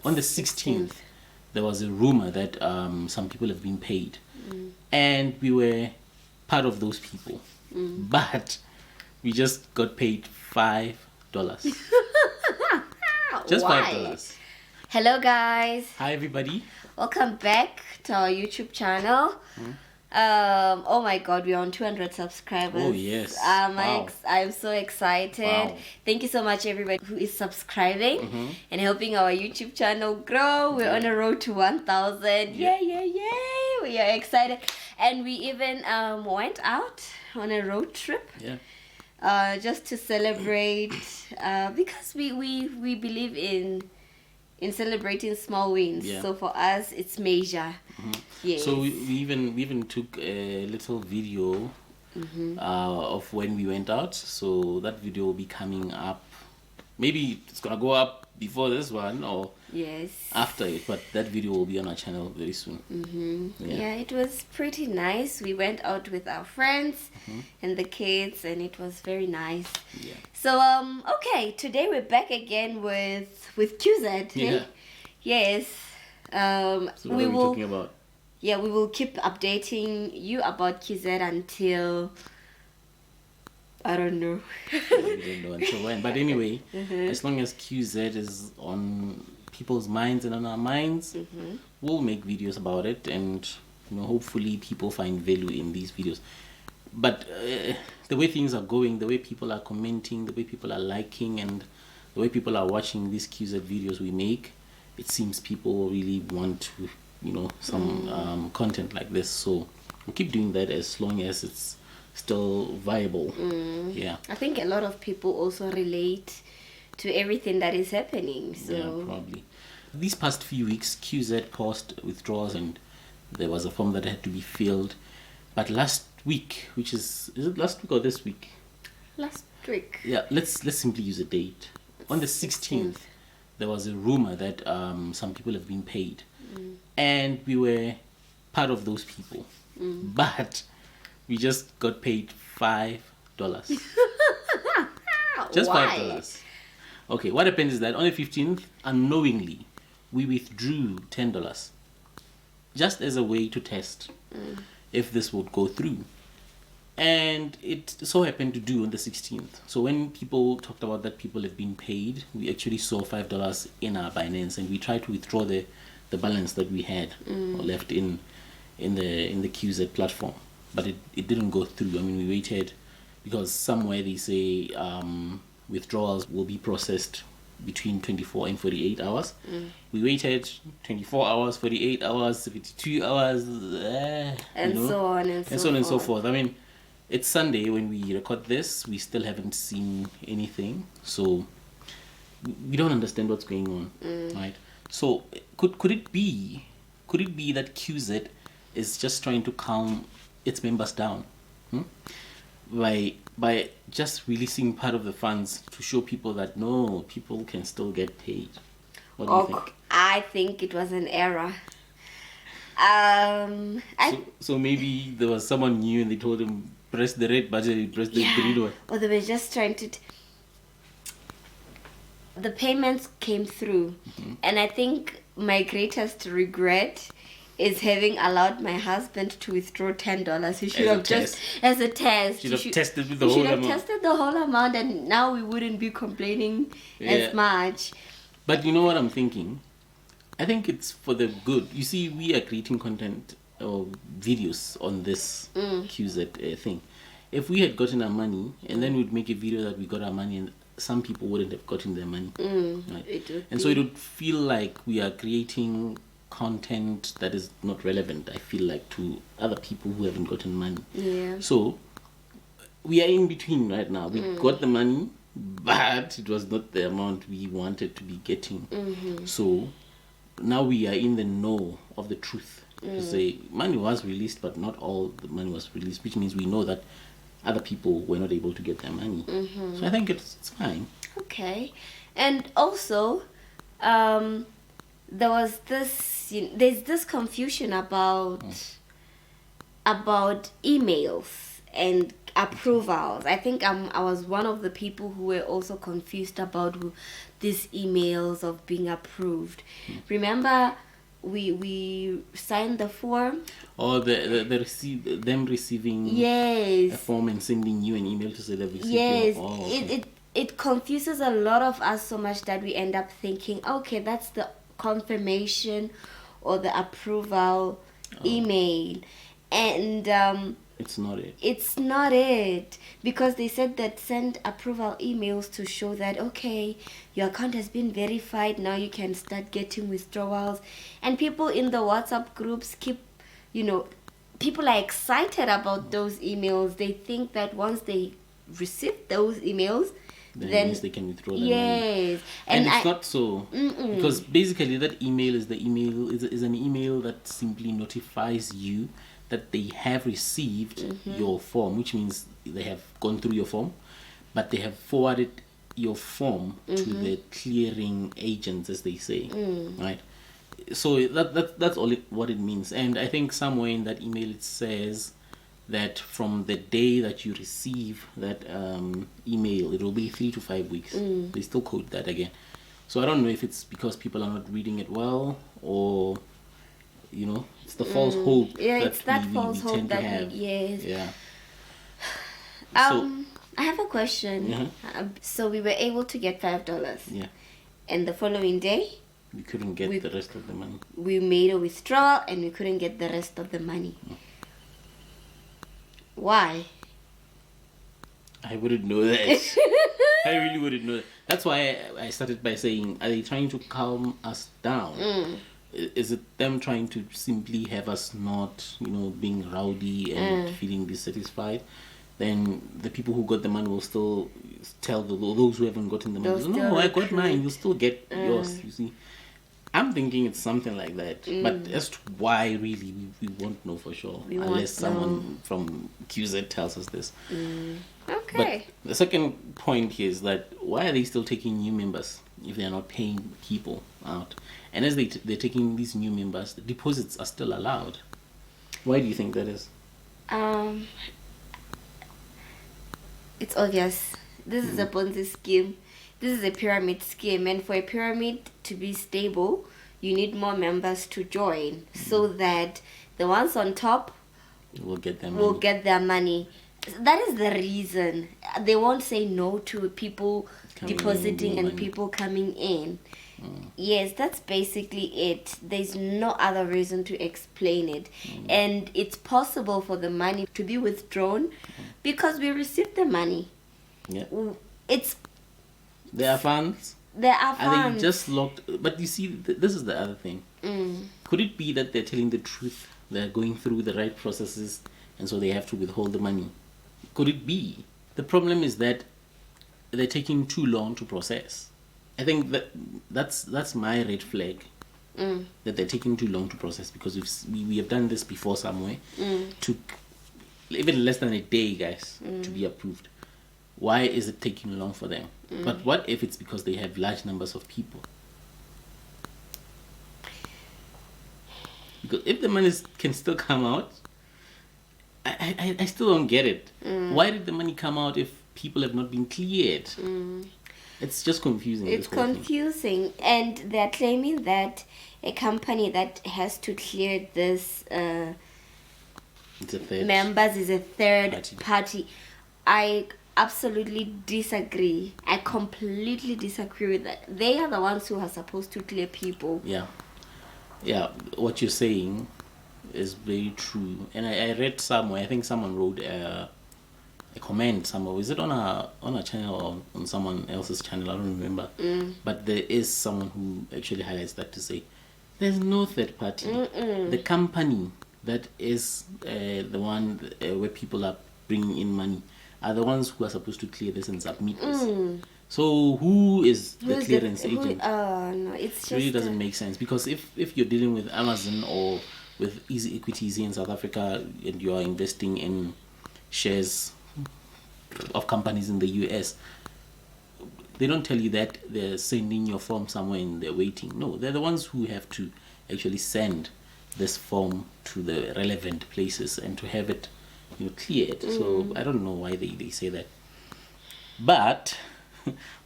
On the 16th, there was a rumor that some people have been paid. And we were part of those people. But we just got paid $5. Just Why? $5. Hello guys, Hi everybody. welcome back to our YouTube channel. Oh my god, we're on 200 subscribers. Oh, yes. Wow. Wow. I'm so excited. Wow. Thank you so much everybody who is subscribing and helping our YouTube channel grow. We're on a road to 1,000. Yeah. Yay. We are excited. And we even went out on a road trip. Yeah. Just to celebrate because we believe in celebrating small wins. Yeah. So for us it's major. Yes. So we even took a little video of when we went out. So that video will be coming up. Maybe it's gonna go up before this one or Yes. after it, but that video will be on our channel very soon. Yeah, it was pretty nice. We went out with our friends and the kids, and it was very nice. Yeah. So okay, today we're back again with QZ. Yeah. Hey? Yes. So what are we talking about? Yeah, we will keep updating you about QZ until I don't know. We don't know until when. But anyway, as long as QZ is on people's minds and on our minds, we'll make videos about it, and hopefully people find value in these videos. But the way things are going, the way people are commenting, the way people are liking, and the way people are watching these QZ videos we make, it seems people really want to, some content like this. So we'll keep doing that as long as it's still viable. Yeah. I think a lot of people also relate to everything that is happening. So Yeah, probably. These past few weeks, QZ paused withdrawals, and there was a form that had to be filled. But last week, which is it last week or this week? last week. Yeah, let's simply use a date. On the 16th, there was a rumor that some people have been paid, and we were part of those people. But we just got paid $5. Just Why? $5. Okay, what happened is that on the 15th, unknowingly, we withdrew $10 just as a way to test if this would go through. And it so happened to do on the 16th. So when people talked about that people have been paid, we actually saw $5 in our Binance, and we tried to withdraw the balance that we had left in the QZ platform. But it didn't go through. I mean, we waited because somewhere they say withdrawals will be processed between 24 and 48 hours. We waited 24 hours, 48 hours, 52 hours, And so on and so forth. I mean, it's Sunday when we record this. We still haven't seen anything, so we don't understand what's going on, right? So could it be that QZ is just trying to calm its members down by just releasing part of the funds to show people that no, people can still get paid? What do you think? I think it was an error. So maybe there was someone new and they told him press the red button, press the green one. Or they were just trying to the payments came through, and I think my greatest regret is having allowed my husband to withdraw $10. He should As a have just test. as a test. Should have tested with He the whole should have amount. tested the whole amount, and now we wouldn't be complaining as much. But you know what I'm thinking? I think it's for the good. You see, we are creating content or videos on this QZ thing. If we had gotten our money and then we'd make a video that we got our money, and some people wouldn't have gotten their money. Right? So it would feel like we are creating content that is not relevant, I feel like, to other people who haven't gotten money. Yeah. So we are in between right now. We got the money, but it was not the amount we wanted to be getting. So now we are in the know of the truth. To say money was released, but not all the money was released, which means we know that other people were not able to get their money. So I think it's fine. Okay. And also, there's this confusion about emails and approvals. I think I was one of the people who were also confused about these emails of being approved. Remember, we signed the form. Or them receiving a form and sending you an email to say they've received Yes, your... okay. it confuses a lot of us so much that we end up thinking, okay, that's the confirmation or the approval email. And it's not it. It's not it, because they said that send approval emails to show that, okay, your account has been verified, now you can start getting withdrawals. And people in the WhatsApp groups keep, people are excited about those emails. They think that once they receive those emails, then they can withdraw them. Yes. And it's not so. Because basically that email is an email that simply notifies you that they have received your form, which means they have gone through your form, but they have forwarded your form to the clearing agents, as they say, right? So that's all what it means. And I think somewhere in that email it says that from the day that you receive that email, it will be 3 to 5 weeks. They still quote that again. So I don't know if it's because people are not reading it well, or it's the false hope. Yeah, that it's that false hope tend to that have. yes. Yeah. I have a question. So we were able to get $5. Yeah. And the following day, we couldn't get the rest of the money. We made a withdrawal and we couldn't get the rest of the money. Why? I wouldn't know that. I really wouldn't know that. That's why I started by saying, are they trying to calm us down? Is it them trying to simply have us not, being rowdy and feeling dissatisfied? Then the people who got the money will still tell those who haven't gotten the money, no, I got mine, you'll still get yours, you see. I'm thinking it's something like that. But as to why, really, we won't know for sure. Unless someone from QZ tells us this. Okay. But the second point here is that why are they still taking new members if they're not paying people out? And as they're taking these new members, the deposits are still allowed. Why do you think that is? It's obvious. This is a Ponzi scheme. This is a pyramid scheme, and for a pyramid to be stable, you need more members to join so that the ones on top will get their money. That is the reason they won't say no to people depositing and people coming in. Yes, that's basically it. There's no other reason to explain it. And it's possible for the money to be withdrawn because we received the money. Yeah. There are funds. Are they just locked? But you see, this is the other thing. Could it be that they're telling the truth? They're going through the right processes, and so they have to withhold the money? Could it be? The problem is that they're taking too long to process. I think that's my red flag. That they're taking too long to process, because we have done this before somewhere. Took even less than a day, guys, to be approved. Why is it taking long for them? But what if it's because they have large numbers of people? Because if the money can still come out, I still don't get it. Why did the money come out if people have not been cleared? It's just confusing. It's confusing. And they're claiming that a company that has to clear this members is a third party. I absolutely disagree. I completely disagree with that. They are the ones who are supposed to clear people. Yeah, what you're saying is very true. And I read somewhere, I think someone wrote a comment somewhere. Is it on a channel or on someone else's channel? I don't remember. But there is someone who actually highlights that to say there's no third party. The company that is the one where people are bringing in money are the ones who are supposed to clear this and submit this. So who is the clearance agent? No, it's just... It really doesn't make sense, because if you're dealing with Amazon or with Easy Equities here in South Africa and you are investing in shares of companies in the US, they don't tell you that they're sending your form somewhere and they're waiting. No, they're the ones who have to actually send this form to the relevant places and to have it cleared. So I don't know why they say that. But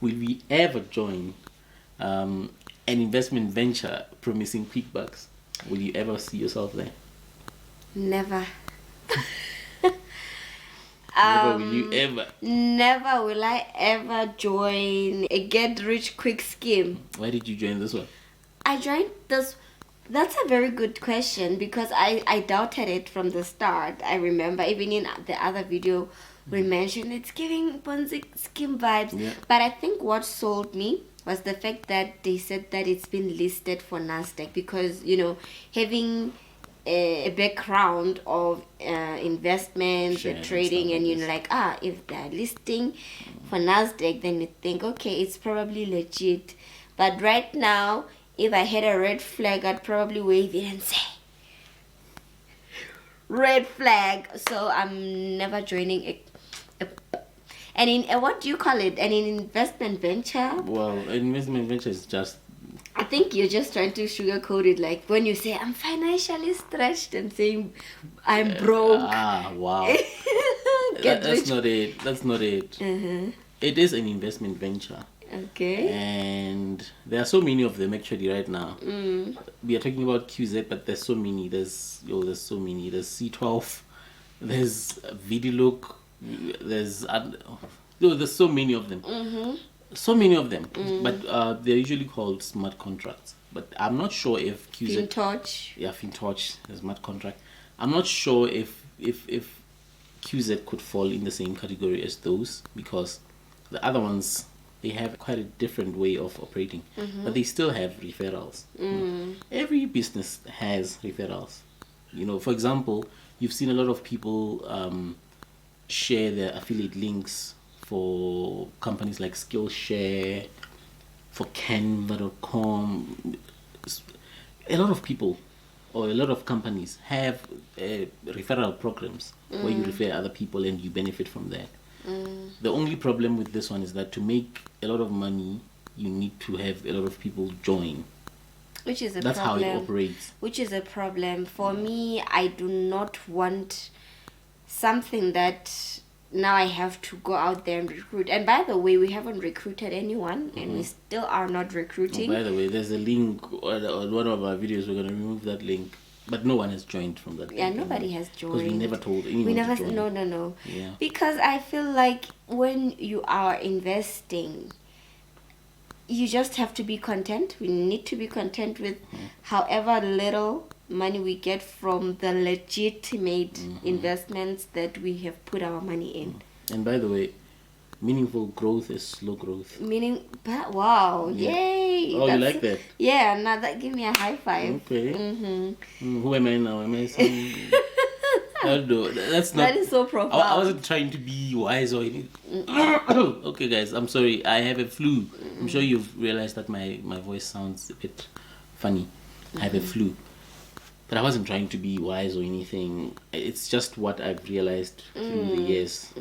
will we ever join an investment venture promising quick bucks? Will you ever see yourself there? Never. Never will you ever. Never will I ever join a get rich quick scheme. Why did you join this one? I joined this. That's a very good question, because I doubted it from the start. I remember even in the other video we mentioned it's giving Ponzi scheme vibes. Yeah. But I think what sold me was the fact that they said that it's been listed for NASDAQ, because having a background of investments and trading, and if they're listing for NASDAQ, then you think, okay, it's probably legit. But right now, if I had a red flag, I'd probably wave it and say, red flag. So I'm never joining what do you call it? An investment venture? Well, an investment venture is just... I think you're just trying to sugarcoat it, like when you say I'm financially stretched and saying I'm broke. Wow. That's not it. That's not it. It is an investment venture. Okay. And there are so many of them actually right now. We are talking about QZ, but there's so many. There's so many. There's C12. There's VDLook. There's so many of them. So many of them. But they're usually called smart contracts. But I'm not sure if QZ... FinTouch. Yeah, FinTouch, the smart contract. I'm not sure if QZ could fall in the same category as those, because the other ones, they have quite a different way of operating. But they still have referrals. Every business has referrals. For example, you've seen a lot of people share their affiliate links for companies like Skillshare, for Canva.com. A lot of people or a lot of companies have referral programs where you refer other people and you benefit from that. The only problem with this one is that to make a lot of money, you need to have a lot of people join. Which is a That's problem. how it operates. Which is a problem. For me, I do not want something that now I have to go out there and recruit. And by the way, we haven't recruited anyone, and we still are not recruiting. By the way, there's a link on one of our videos. We're going to remove that link. But no one has joined from that. Yeah, nobody has joined. Because we never told anyone to join. No. Yeah. Because I feel like when you are investing, you just have to be content. We need to be content with however little money we get from the legitimate investments that we have put our money in. And by the way, meaningful growth is slow growth. Wow, yay! Oh, you like that? Yeah, now that give me a high five. Okay. Who am I now? Am I some... I don't know. That's not... That is so profound. I wasn't trying to be wise or anything. Okay, guys, I'm sorry. I have a flu. I'm sure you've realized that my voice sounds a bit funny. I have a flu. But I wasn't trying to be wise or anything. It's just what I've realized through the years,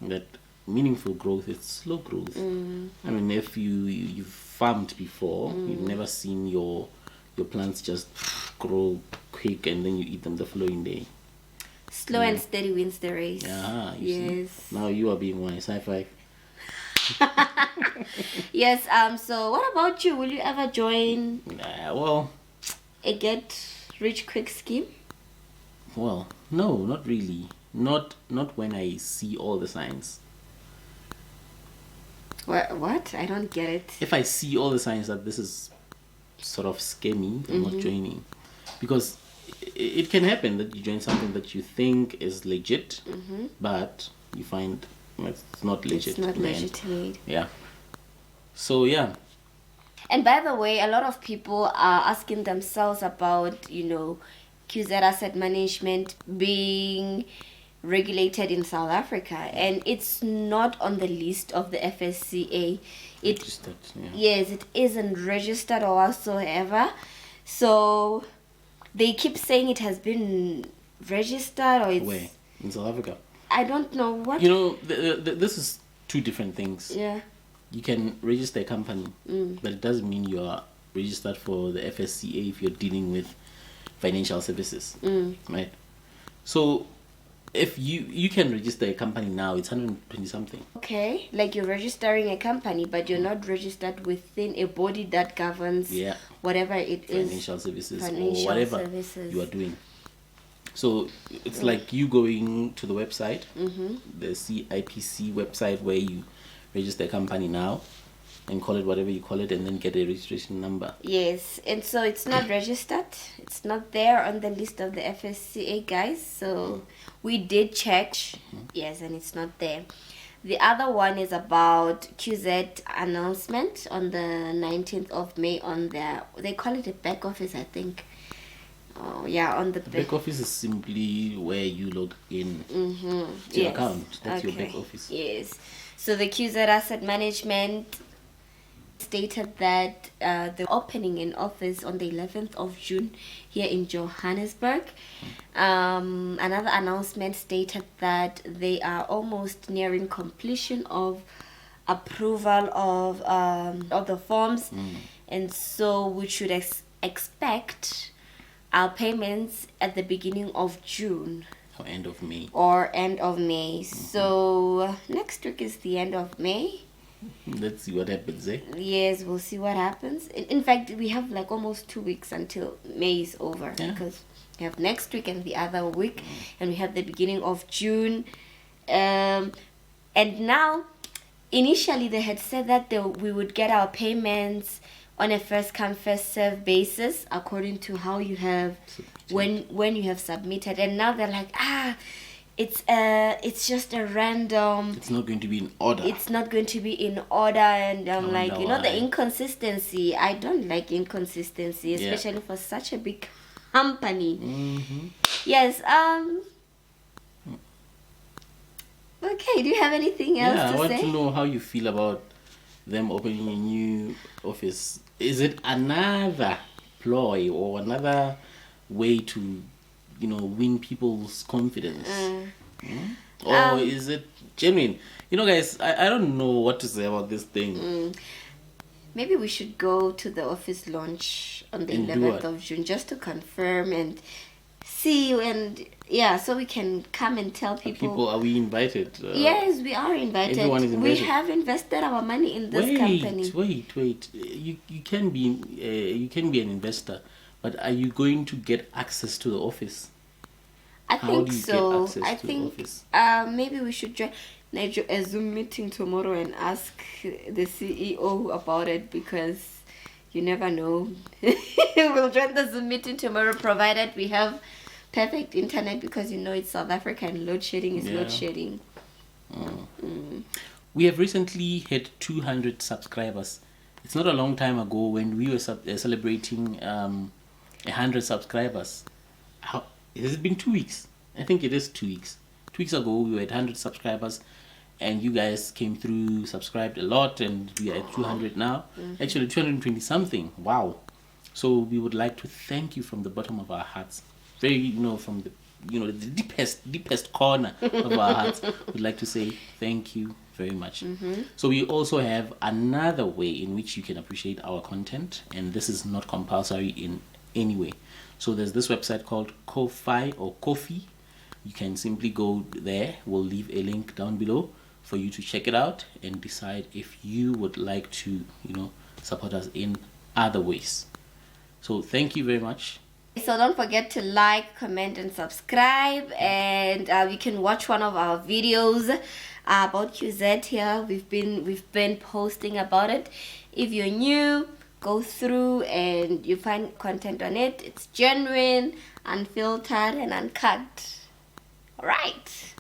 that meaningful growth is slow growth. I mean, if you've farmed before, you've never seen your plants just grow quick and then you eat them the following day. Slow and steady wins the race. Yeah, yes. See? Now you are being wise. High five. Yes. So what about you? Will you ever join a get rich quick scheme? Well, no, not really. Not when I see all the signs. What? I don't get it. If I see all the signs that this is sort of scammy, I'm not joining. Because it can happen that you join something that you think is legit, but you find it's not legit. It's not legitimate. Yeah. So, yeah. And by the way, a lot of people are asking themselves about, QZ asset management being regulated in South Africa, and it's not on the list of the FSCA. Registered, yeah. Yes, it isn't registered or whatsoever. So they keep saying it has been registered, or it's... Where? In South Africa? I don't know what... this is two different things. Yeah. You can register a company, but it doesn't mean you are registered for the FSCA if you're dealing with financial services, right? So if you can register a company now, it's 120 something. Okay, like you're registering a company, but you're not registered within a body that governs whatever it is. Financial services or whatever services you are doing. So it's like you going to the website, the CIPC website, where you register a company now and call it whatever you call it, and then get a registration number. Yes, and so it's not registered. It's not there on the list of the FSCA guys. So we did check. Yes, and it's not there. The other one is about QZ announcement on the 19th of May on their, they call it a back office, I think. Oh, yeah, on the back office is simply where you log in to your account. That's your back office. Yes. So the QZ Asset Management stated that they're opening an office on the 11th of June here in Johannesburg. Another announcement stated that they are almost nearing completion of approval of the forms, and so we should expect our payments at the beginning of June or end of May. So next week is the end of May. Let's see what happens, eh? Yes, we'll see what happens. In fact, we have like almost 2 weeks until May is over, because we have next week and the other week, and we have the beginning of June. And now, initially they had said that we would get our payments on a first come first serve basis according to how you have when you have submitted, and now they're like, it's just a random, it's not going to be in order, and I'm like, the inconsistency. I don't like inconsistency, especially for such a big company. Yes. Okay, do you have anything else to say? I want to know how you feel about them opening a new office. Is it another ploy or another way to, win people's confidence? Or is it genuine? Guys, I don't know what to say about this thing. Maybe we should go to the office launch on the 11th of June just to confirm and see, and so we can come and tell people. Are we invited? Yes, we are invited. Everyone is invited. We have invested our money in this company. Wait. You can be an investor, but are you going to get access to the office? I think so. I think maybe we should join a Zoom meeting tomorrow and ask the CEO about it, because you never know. We'll join the Zoom meeting tomorrow, provided we have perfect internet, because it's South Africa and load shedding is load shedding. We have recently hit 200 subscribers. It's not a long time ago when we were celebrating 100 subscribers. Has it been 2 weeks? I think it is 2 weeks. 2 weeks ago we were at 100 subscribers, and you guys came through, subscribed a lot, and we are at 200 now. Actually 220 something. Wow. So we would like to thank you from the bottom of our hearts. Very, from the the deepest corner of our hearts. We'd like to say thank you very much. So we also have another way in which you can appreciate our content, and this is not compulsory in any way. So there's this website called Ko-Fi or Ko-Fi. You can simply go there. We'll leave a link down below for you to check it out and decide if you would like to, support us in other ways. So thank you very much. So don't forget to like, comment, and subscribe, and you can watch one of our videos about QZ here. We've been posting about it. If you're new, go through and you find content on it. It's genuine, unfiltered, and uncut. All right.